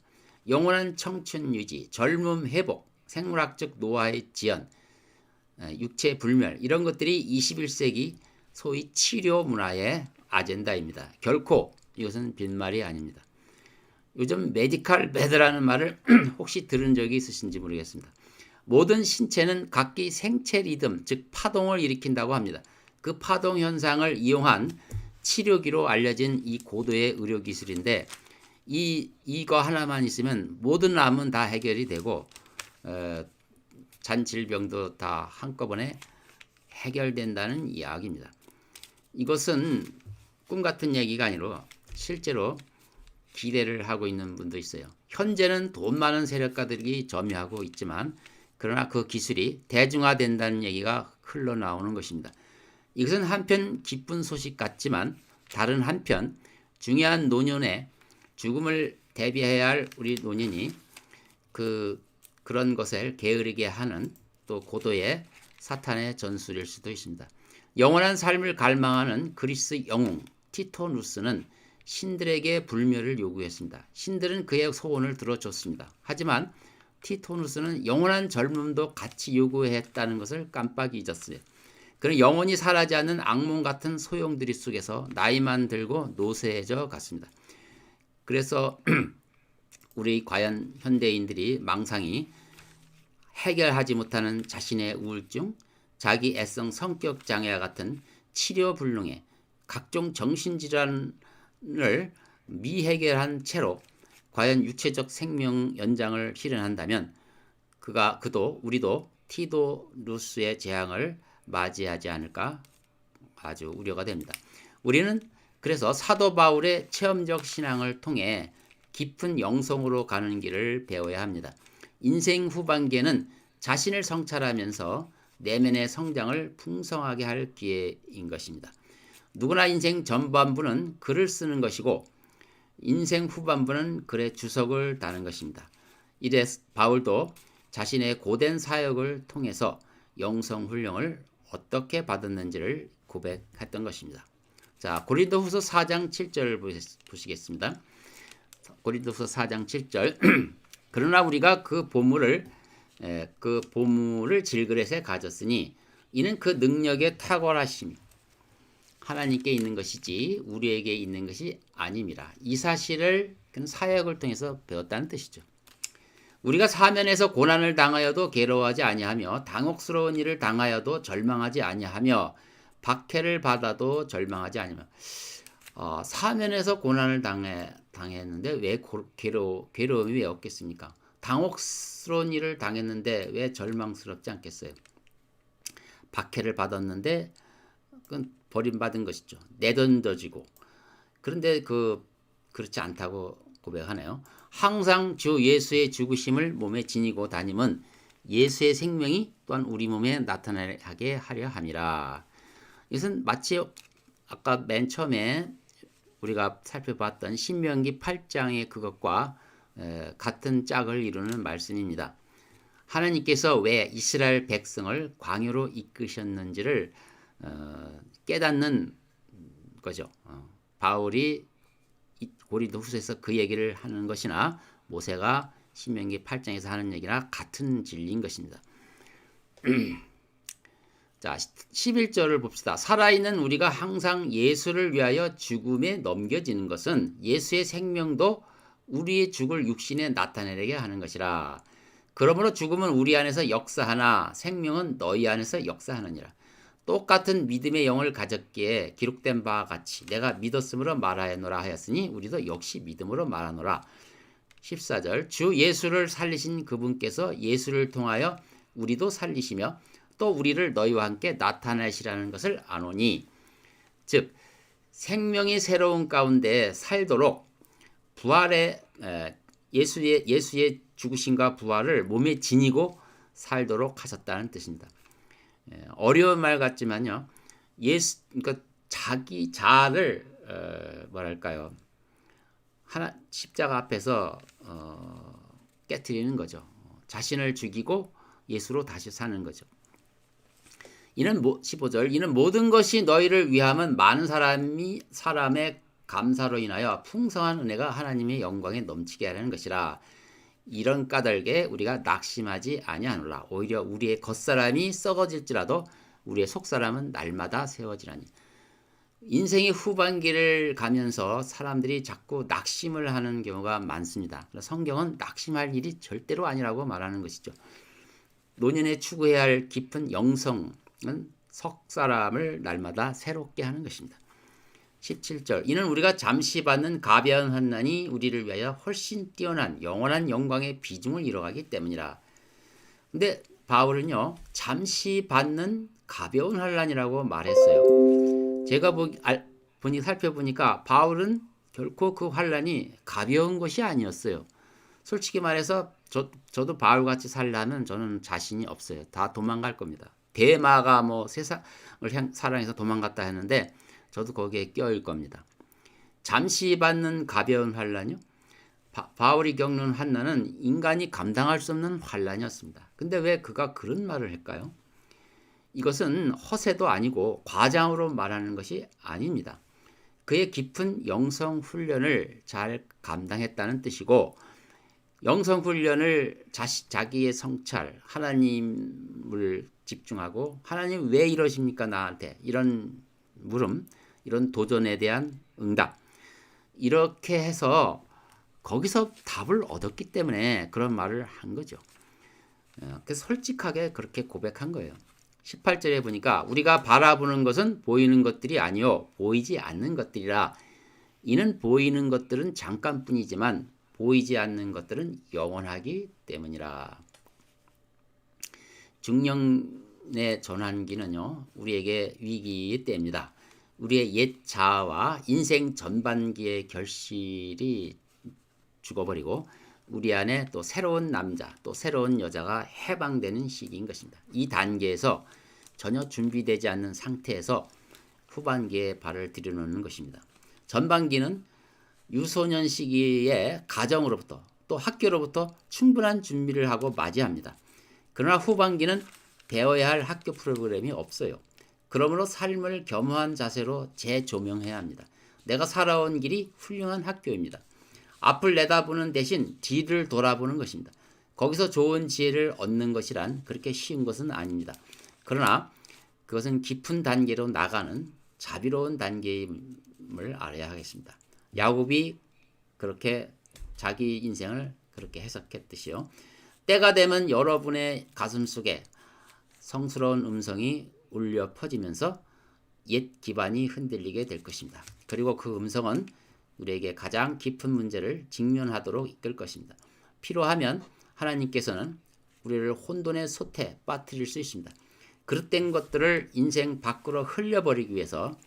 영원한 청춘 유지, 젊음 회복, 생물학적 노화의 지연, 육체 불멸 이런 것들이 21세기 소위 치료 문화의 아젠다입니다. 결코 이것은 빈말이 아닙니다. 요즘 메디컬 배드라는 말을 혹시 들은 적이 있으신지 모르겠습니다. 모든 신체는 각기 생체 리듬, 즉 파동을 일으킨다고 합니다. 그 파동 현상을 이용한 치료기로 알려진 이 고도의 의료 기술인데 이거 하나만 있으면 모든 암은 다 해결이 되고 잔질병도 다 한꺼번에 해결된다는 이야기입니다. 이것은 꿈 같은 얘기가 아니라 실제로 기대를 하고 있는 분도 있어요. 현재는 돈 많은 세력가들이 점유하고 있지만 그러나 그 기술이 대중화된다는 얘기가 흘러나오는 것입니다. 이것은 한편 기쁜 소식 같지만 다른 한편 중요한 노년에 죽음을 대비해야 할 우리 노년이 그런 것을 게으르게 하는 또 고도의 사탄의 전술일 수도 있습니다. 영원한 삶을 갈망하는 그리스 영웅 티토누스는 신들에게 불멸을 요구했습니다. 신들은 그의 소원을 들어줬습니다. 하지만 티토누스는 영원한 젊음도 같이 요구했다는 것을 깜빡 잊었어요. 그는 영원히 사라지지 않는 악몽 같은 소용돌이 속에서 나이만 들고 노쇠해져 갔습니다. 그래서 우리 과연 현대인들이 망상이 해결하지 못하는 자신의 우울증, 자기 애성 성격 장애와 같은 치료불능의 각종 정신질환을 미해결한 채로 과연 육체적 생명 연장을 실현한다면 우리도 티도누스의 재앙을 맞이하지 않을까 아주 우려가 됩니다. 우리는 그래서 사도 바울의 체험적 신앙을 통해 깊은 영성으로 가는 길을 배워야 합니다. 인생 후반기에는 자신을 성찰하면서 내면의 성장을 풍성하게 할 기회인 것입니다. 누구나 인생 전반부는 글을 쓰는 것이고 인생 후반부는 글의 주석을 다는 것입니다. 이래 바울도 자신의 고된 사역을 통해서 영성 훈련을 어떻게 받았는지를 고백했던 것입니다. 자, 고린도후서 4장 7절 보시겠습니다. 고린도후서 4장 7절 그러나 우리가 그 보물을 질그릇에 가졌으니 이는 그 능력의 탁월하심이 하나님께 있는 것이지 우리에게 있는 것이 아님이라. 이 사실을 그는 사역을 통해서 배웠다는 뜻이죠. 우리가 사면에서 고난을 당하여도 괴로워하지 아니하며 당혹스러운 일을 당하여도 절망하지 아니하며 박해를 받아도 절망하지 아니하며 사면에서 고난을 당했는데 왜 괴로움이 왜 없겠습니까? 당혹스러운 일을 당했는데 왜 절망스럽지 않겠어요? 박해를 받았는데 그건 버림받은 것이죠. 내던져지고. 그런데 그렇지 않다고 고백하네요. 항상 주 예수의 죽으심을 몸에 지니고 다님은 예수의 생명이 또한 우리 몸에 나타나게 하려 함이라. 이것은 마치 아까 맨 처음에 우리가 살펴봤던 신명기 8장의 그것과 같은 짝을 이루는 말씀입니다. 하나님께서 왜 이스라엘 백성을 광야로 이끄셨는지를 깨닫는 거죠. 바울이 고린도후서에서 그 얘기를 하는 것이나 모세가 신명기 8장에서 하는 얘기나 같은 진리인 것입니다. 자, 11절을 봅시다. 살아있는 우리가 항상 예수를 위하여 죽음에 넘겨지는 것은 예수의 생명도 우리의 죽을 육신에 나타내게 하는 것이라. 그러므로 죽음은 우리 안에서 역사하나 생명은 너희 안에서 역사하느니라. 똑같은 믿음의 영을 가졌기에 기록된 바와 같이 내가 믿었으므로 말하노라 하였으니 우리도 역시 믿음으로 말하노라. 14절 주 예수를 살리신 그분께서 예수를 통하여 우리도 살리시며 또 우리를 너희와 함께 나타내시라는 것을 아노니 즉 생명이 새로운 가운데 살도록 부활의 예수의 죽으심과 부활을 몸에 지니고 살도록 하셨다는 뜻입니다. 어려운 말 같지만요. 그러니까 자기 자아를 뭐랄까요? 십자가 앞에서 깨트리는 거죠. 자신을 죽이고 예수로 다시 사는 거죠. 이는 15절 이는 모든 것이 너희를 위함은 많은 사람의 감사로 인하여 풍성한 은혜가 하나님의 영광에 넘치게 하려는 것이라. 이런 까닭에 우리가 낙심하지 아니하노라. 오히려 우리의 겉사람이 썩어질지라도 우리의 속사람은 날마다 세워지라니. 인생의 후반기를 가면서 사람들이 자꾸 낙심을 하는 경우가 많습니다. 성경은 낙심할 일이 절대로 아니라고 말하는 것이죠. 노년에 추구해야 할 깊은 영성은 속사람을 날마다 새롭게 하는 것입니다. 17절 이는 우리가 잠시 받는 가벼운 환난이 우리를 위하여 훨씬 뛰어난 영원한 영광의 비중을 이뤄가기 때문이라. 근데 바울은요 잠시 받는 가벼운 환난이라고 말했어요. 제가 살펴보니까 바울은 결코 그 환난이 가벼운 것이 아니었어요. 솔직히 말해서 저도 바울같이 살려면 저는 자신이 없어요. 다 도망갈 겁니다. 대마가 세상을 사랑해서 도망갔다 했는데 저도 거기에 껴일 겁니다. 잠시 받는 가벼운 환난이요. 바울이 겪는 환난은 인간이 감당할 수 없는 환난이었습니다. 근데 왜 그가 그런 말을 할까요? 이것은 허세도 아니고 과장으로 말하는 것이 아닙니다. 그의 깊은 영성 훈련을 잘 감당했다는 뜻이고 영성 훈련을 자기의 성찰, 하나님을 집중하고 하나님 왜 이러십니까 나한테 이런 물음, 이런 도전에 대한 응답 이렇게 해서 거기서 답을 얻었기 때문에 그런 말을 한 거죠. 그래서 솔직하게 그렇게 고백한 거예요. 18절에 보니까 우리가 바라보는 것은 보이는 것들이 아니요 보이지 않는 것들이라. 이는 보이는 것들은 잠깐뿐이지만 보이지 않는 것들은 영원하기 때문이라. 중년 후반의 전환기는요, 우리에게 위기의 때입니다. 우리의 옛 자아와 인생 전반기의 결실이 죽어버리고 우리 안에 또 새로운 남자, 또 새로운 여자가 해방되는 시기인 것입니다. 이 단계에서 전혀 준비되지 않는 상태에서 후반기에 발을 들여놓는 것입니다. 전반기는 유소년 시기에 가정으로부터 또 학교로부터 충분한 준비를 하고 맞이합니다. 그러나 후반기는 배워야 할 학교 프로그램이 없어요. 그러므로 삶을 겸허한 자세로 재조명해야 합니다. 내가 살아온 길이 훌륭한 학교입니다. 앞을 내다보는 대신 뒤를 돌아보는 것입니다. 거기서 좋은 지혜를 얻는 것이란 그렇게 쉬운 것은 아닙니다. 그러나 그것은 깊은 단계로 나가는 자비로운 단계임을 알아야 하겠습니다. 야곱이 그렇게 자기 인생을 그렇게 해석했듯이요. 때가 되면 여러분의 가슴 속에 성스러운 음성이 울려 퍼지면서 옛 기반이 흔들리게 될 것입니다. 그리고 그 음성은 우리에게 가장 깊은 문제를 직면하도록 이끌 것입니다. 필요하면 하나님께서는 우리를 혼돈의 솥에 빠뜨릴 수 있습니다. 그릇된 것들을 인생 밖으로 흘려버리기 위해서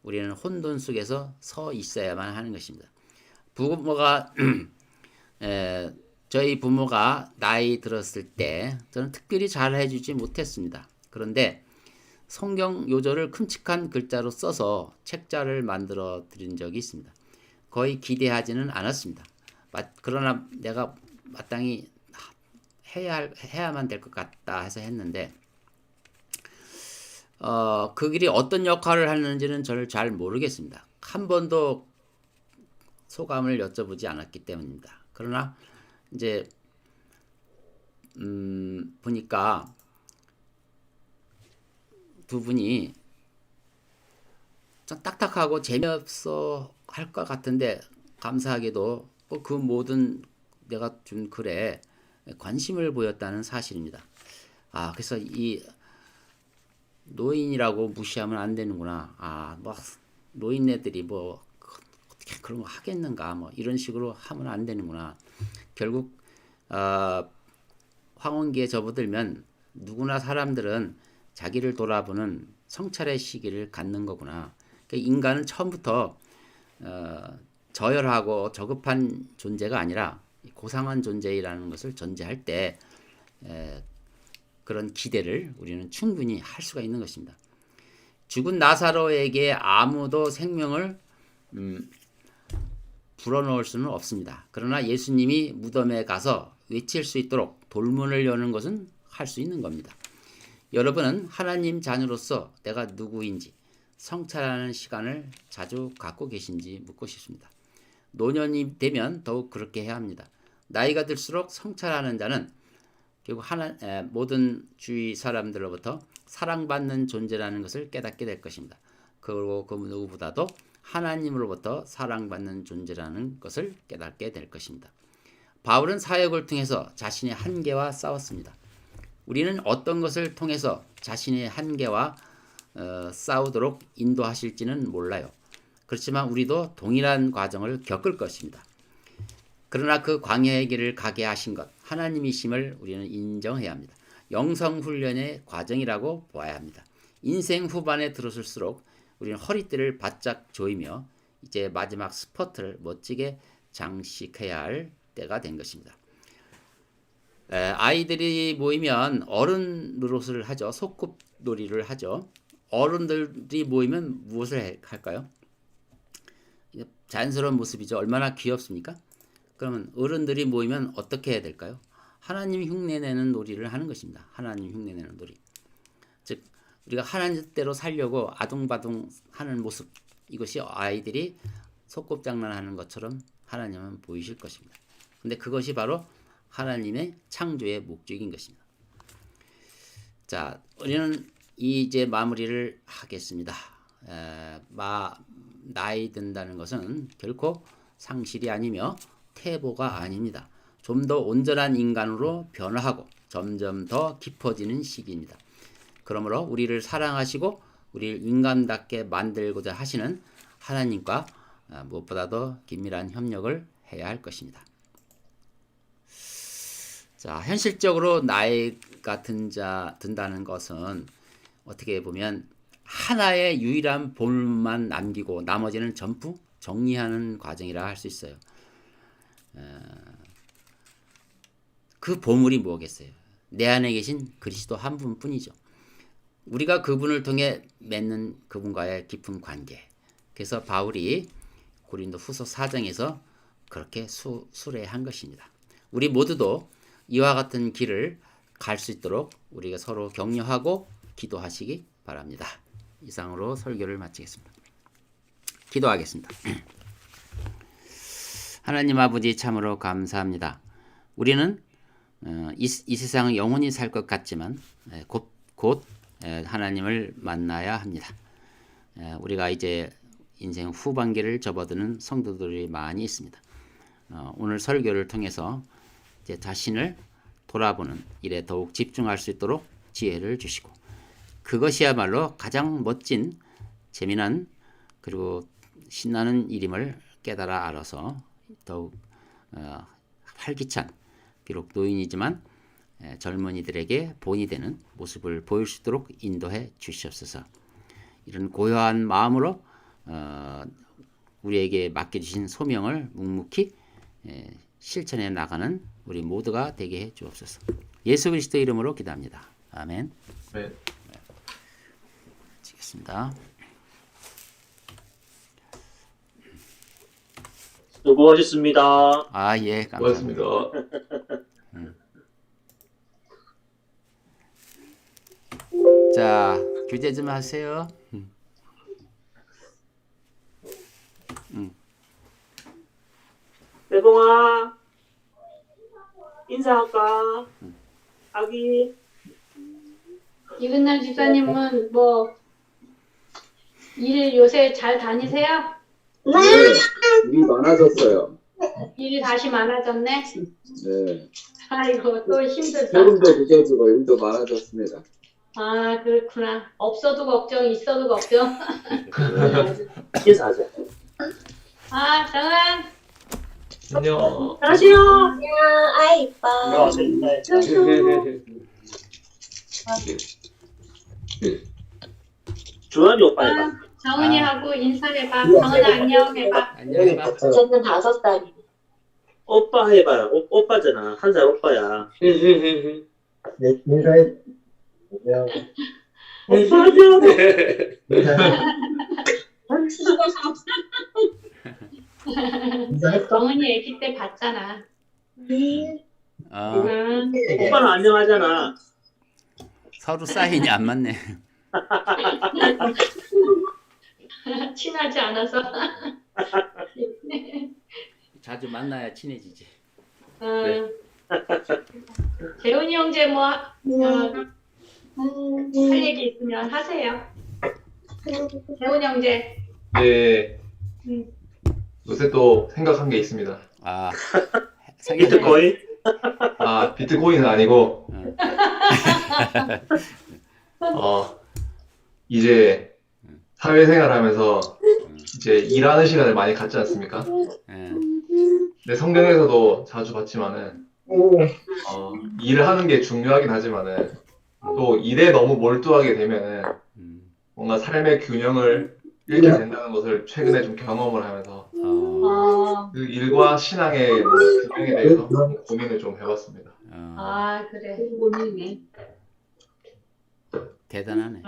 우리는 혼돈 속에서 서 있어야만 하는 것입니다. 부모가 저희 부모가 나이 들었을 때 저는 특별히 잘 해주지 못했습니다. 그런데 성경 요절을 큼직한 글자로 써서 책자를 만들어 드린 적이 있습니다. 거의 기대하지는 않았습니다. 그러나 내가 마땅히 해야만 될 것 같다 해서 했는데 그 길이 어떤 역할을 하는지는 저를 잘 모르겠습니다. 한 번도 소감을 여쭤보지 않았기 때문입니다. 그러나 이제 보니까 두 분이 좀 딱딱하고 재미없어 할 것 같은데 감사하게도 그 모든 내가 준 글에 관심을 보였다는 사실입니다. 그래서 이 노인이라고 무시하면 안 되는구나. 뭐 노인네들이 뭐 어떻게 그런 거 하겠는가, 뭐 이런 식으로 하면 안 되는구나. 결국 황혼기에 접어들면 누구나 사람들은 자기를 돌아보는 성찰의 시기를 갖는 거구나. 그러니까 인간은 처음부터 저열하고 저급한 존재가 아니라 고상한 존재라는 것을 전제할 때 그런 기대를 우리는 충분히 할 수가 있는 것입니다. 죽은 나사로에게 아무도 생명을 불어넣을 수는 없습니다. 그러나 예수님이 무덤에 가서 외칠 수 있도록 돌문을 여는 것은 할 수 있는 겁니다. 여러분은 하나님 자녀로서 내가 누구인지 성찰하는 시간을 자주 갖고 계신지 묻고 싶습니다. 노년이 되면 더욱 그렇게 해야 합니다. 나이가 들수록 성찰하는 자는 결국 모든 주위 사람들로부터 사랑받는 존재라는 것을 깨닫게 될 것입니다. 그리고 그 누구보다도 하나님으로부터 사랑받는 존재라는 것을 깨닫게 될 것입니다. 바울은 사역을 통해서 자신의 한계와 싸웠습니다. 우리는 어떤 것을 통해서 자신의 한계와 싸우도록 인도하실지는 몰라요. 그렇지만 우리도 동일한 과정을 겪을 것입니다. 그러나 그 광야의 길을 가게 하신 것 하나님이심을 우리는 인정해야 합니다. 영성훈련의 과정이라고 보아야 합니다. 인생 후반에 들어설수록 우리는 허리띠를 바짝 조이며 이제 마지막 스퍼트를 멋지게 장식해야 할 때가 된 것입니다. 아이들이 모이면 어른 노릇을 하죠. 소꿉놀이를 하죠. 어른들이 모이면 무엇을 할까요? 자연스러운 모습이죠. 얼마나 귀엽습니까? 그러면 어른들이 모이면 어떻게 해야 될까요? 하나님 흉내내는 놀이를 하는 것입니다. 하나님 흉내내는 놀이. 즉 우리가 하나님 뜻대로 살려고 아둥바둥 하는 모습, 이것이 아이들이 소꿉장난하는 것처럼 하나님은 보이실 것입니다. 근데 그것이 바로 하나님의 창조의 목적인 것입니다. 자, 우리는 이제 마무리를 하겠습니다. 나이 든다는 것은 결코 상실이 아니며 퇴보가 아닙니다. 좀 더 온전한 인간으로 변화하고 점점 더 깊어지는 시기입니다. 그러므로 우리를 사랑하시고 우리를 인간답게 만들고자 하시는 하나님과 무엇보다도 긴밀한 협력을 해야 할 것입니다. 자, 현실적으로 나이가 든다는 것은 어떻게 보면 하나의 유일한 보물만 남기고 나머지는 전부 정리하는 과정이라 할 수 있어요. 그 보물이 뭐겠어요? 내 안에 계신 그리스도 한 분뿐이죠. 우리가 그분을 통해 맺는 그분과의 깊은 관계. 그래서 바울이 고린도 후서 4장에서 그렇게 수레한 것입니다. 우리 모두도 이와 같은 길을 갈 수 있도록 우리가 서로 격려하고 기도하시기 바랍니다. 이상으로 설교를 마치겠습니다. 기도하겠습니다. 하나님 아버지 참으로 감사합니다. 우리는 이 세상을 영원히 살 것 같지만 곧 하나님을 만나야 합니다. 우리가 이제 인생 후반기를 접어드는 성도들이 많이 있습니다. 오늘 설교를 통해서 제 자신을 돌아보는 일에 더욱 집중할 수 있도록 지혜를 주시고 그것이야말로 가장 멋진 재미난 그리고 신나는 일임을 깨달아 알아서 더욱 활기찬 비록 노인이지만 젊은이들에게 본이 되는 모습을 보일 수 있도록 인도해 주시옵소서. 이런 고요한 마음으로 우리에게 맡겨주신 소명을 묵묵히 실천해 나가는 우리 모두가 되게 해 주옵소서. 예수 그리스도 이름으로 기도합니다. 아멘. 네. 치겠습니다. 수고하셨습니다. 아, 예, 감사합니다. 고맙습니다. 자, 교제 좀 하세요. 대봉아, 인사할까? 아기. 이근날 집사님은 뭐 일 요새 잘 다니세요? 네, 일이 많아졌어요. 일이 다시 많아졌네? 네. 아이고 또 힘들다. 세금도 늦어지고 일도 많아졌습니다. 아 그렇구나. 없어도 걱정 있어도 걱정. 인사하자. 아 정한 안녕. 안녕하세요. 안녕, 아이 이뻐. 주한이 오빠 해봐. 정은이하고 인사해봐. 정은아 안녕 해봐. 안녕해봐. 쟤는 5살이. 오빠 해봐요. 오빠잖아. 1살 오빠야. 네, 인사해. 오빠죠. 정은이 아기 때 봤잖아. 오빠는 안녕하잖아. 서로 사인이 안 맞네. 친하지 않아서. 자주 만나야 친해지지. 재훈이 형제 뭐 할 얘기 있으면 하세요. 재훈 형제. 네. 요새 또 생각한 게 있습니다. 아, 비트코인? 아, 비트코인은 아니고, 이제 사회생활 하면서 이제 일하는 시간을 많이 갖지 않습니까? 예. 근데 성경에서도 자주 봤지만은, 일을 하는 게 중요하긴 하지만은, 또 일에 너무 몰두하게 되면은 뭔가 삶의 균형을 잃게 된다는 것을 최근에 좀 경험을 하면서 그 일과 신앙의 균형에 대해서 고민을 좀 해봤습니다. 아 그래. 고민이네. 대단하네.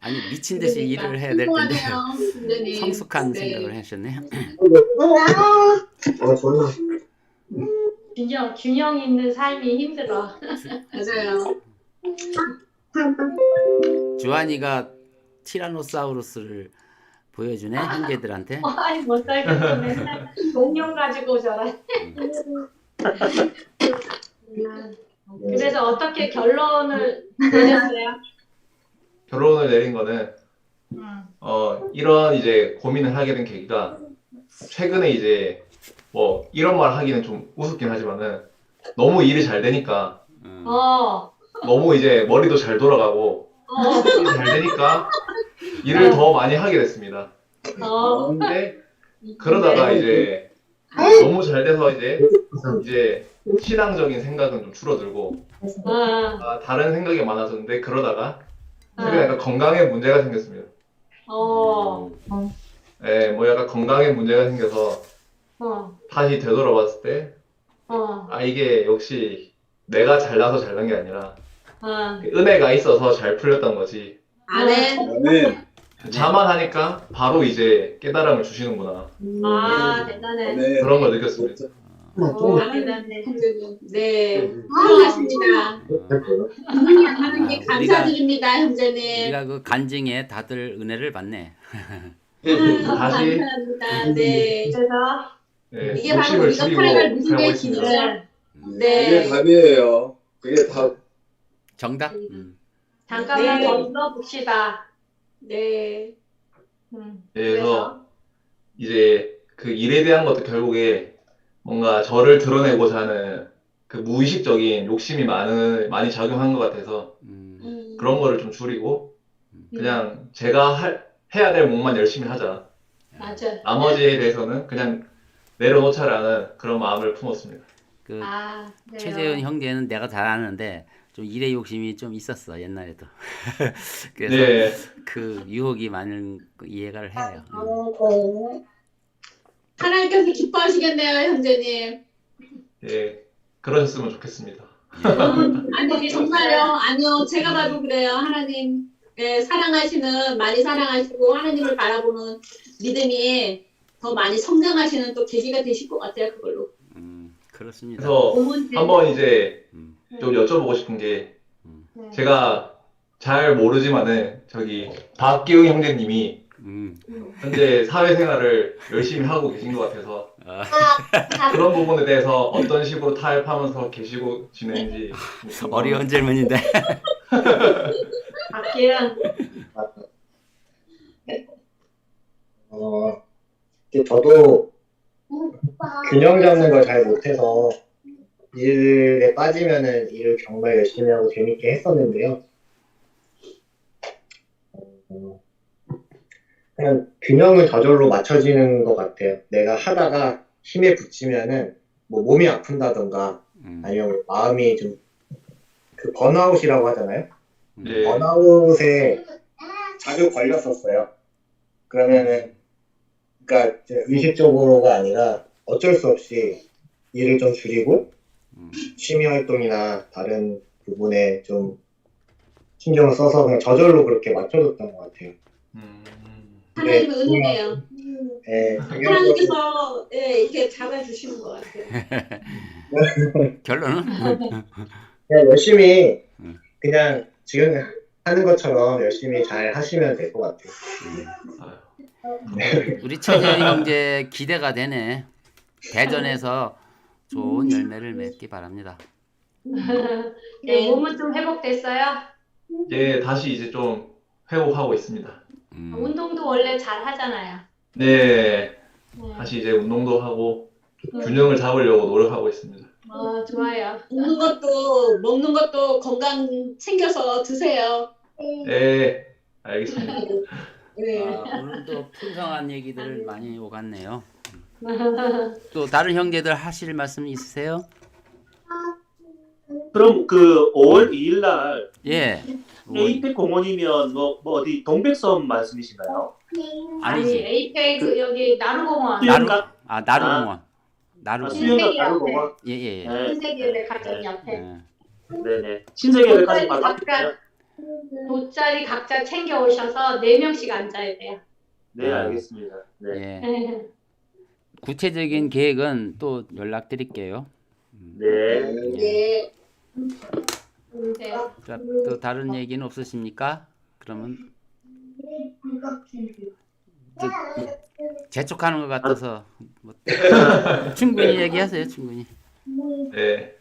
아니 미친 듯이 일을 해야 될 텐데 성숙한 생각을 하셨네요. 균형 있는 삶이 힘들어. 맞아요. 주한이가 티라노사우루스를 보여주네 형제들한테. 아이 못 살겠어. 맨날 공룡 가지고 저래. 그래서 어떻게 결론을 내렸어요? 결론을 내린 거는 이런 이제 고민을 하게 된 계기가 최근에 이제 뭐 이런 말 하기는 좀 우습긴 하지만은 너무 일이 잘 되니까 너무 이제 머리도 잘 돌아가고 일이 잘 되니까 일을 더 많이 하게 됐습니다. 근데 그러다가 이제 너무 잘 돼서 이제 신앙적인 생각은 좀 줄어들고 다른 생각이 많아졌는데 그러다가 최근에 약간 건강에 문제가 생겼습니다. 예, 뭐 약간 건강에 문제가 생겨서 다시 되돌아봤을 때 이게 역시 내가 잘나서 잘난 게 아니라 은혜가 있어서 잘 풀렸던 거지. 아멘. 자만하니까 바로 이제 깨달음을 주시는구나. 대단해. 아멘. 그런 걸 느꼈습니다. 대단해. 네, 훌륭하십니다. 하나님 우리가 감사드립니다, 형제님. 우리가 그 간증에 다들 은혜를 받네. 다시 감사합니다. 네. 그래서 예, 이게 바로 욕심을 우리가 줄이고 살아갈 무슨 살고 게 있습니다. 길이죠? 그게 네. 답이에요. 그게 답. 정답? 잠깐만 네. 더 들어봅시다. 네. 예, 그래서 이제 그 일에 대한 것도 결국에 뭔가 저를 드러내고자 하는 그 무의식적인 욕심이 많이 작용한 것 같아서 그런 거를 좀 줄이고 그냥 제가 해야 될 몫만 열심히 하자. 맞아. 나머지에 대해서는 그냥 내려놓자라는 그런 마음을 품었습니다. 그 그래요. 최재현 형제는 내가 잘 아는데 좀 일의 욕심이 좀 있었어 옛날에도. 그래서 네, 그 유혹이 많은 거 이해를 해요. 하나님께서 기뻐하시겠네요, 형제님. 예, 그러셨으면 좋겠습니다. 아니, 정말요. 아니요. 제가 봐도 그래요. 하나님, 사랑하시는, 많이 사랑하시고, 하나님을 바라보는 믿음이 더 많이 성장하시는 또 계기가 되실 것 같아요, 그걸로. 그렇습니다. 그래서 한번 이제 음. 좀 여쭤보고 싶은 게 네. 제가 잘 모르지만은 저기 박기웅 형제님이 현재 사회생활을 열심히 하고 계신 것 같아서 그런 부분에 대해서 어떤 식으로 타협하면서 계시고 지내는지 좀 어려운 질문인데. 박기은. 이제 저도 균형 잡는 걸 잘 못해서 일에 빠지면은 일을 정말 열심히 하고 재밌게 했었는데요. 그냥 균형은 저절로 맞춰지는 것 같아요. 내가 하다가 힘에 부치면은 뭐 몸이 아픈다던가 아니면 마음이 좀 그 번아웃이라고 하잖아요. 네. 번아웃에 자주 걸렸었어요. 그러면은 그러니까 이제 의식적으로가 아니라 어쩔 수 없이 일을 좀 줄이고 취미 활동이나 다른 부분에 좀 신경을 써서 그냥 저절로 그렇게 맞춰줬던 것 같아요. 하나님의 은혜예요. 네, 하나님께서 이렇게 잡아주시는 것 같아요. 결론은? 그냥 열심히 그냥 지금 하는 것처럼 열심히 잘 하시면 될 것 같아요. 우리 최재현 형제 기대가 되네. 대전에서 좋은 열매를 맺기 바랍니다. 네, 몸은 좀 회복됐어요? 예, 다시 이제 좀 회복하고 있습니다. 운동도 원래 잘 하잖아요. 네, 다시 이제 운동도 하고 균형을 잡으려고 노력하고 있습니다. 좋아요. 먹는 것도 건강 챙겨서 드세요. 네, 알겠습니다. 네. 오늘도 풍성한 얘기들을 많이 오갔네요. 또 다른 형제들 하실 말씀 있으세요? 그럼 그 5월 2일 날 예. 에이펙 공원이면 뭐 어디 동백섬 말씀이신가요? 아니, 에이펙 여기 나루공원. 수영가? 나루공원. 나루공원. 수영가 나루공원. 예. 네. 신세계백화점 옆에. 네네. 신세계백화점 바로 앞이죠. 돗자리 각자 챙겨 오셔서 4명씩 앉아야 돼요. 네, 알겠습니다. 네. 예. 구체적인 계획은 또 연락드릴게요. 네. 네. 네. 자, 또 다른 얘기는 없으십니까? 그러면 재촉하는 것 같아서 뭐 충분히 얘기하세요. 충분히. 네,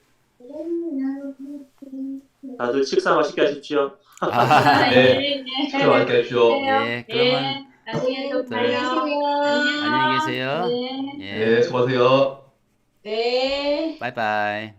다들 식사 맛있게 하십시오. 네, 식사 맛있게 하십시오. 예, 그러면 나중에 또 네. 봐요. 안녕히 계세요. 네. 예, 네, 수고하세요. 네. 바이바이.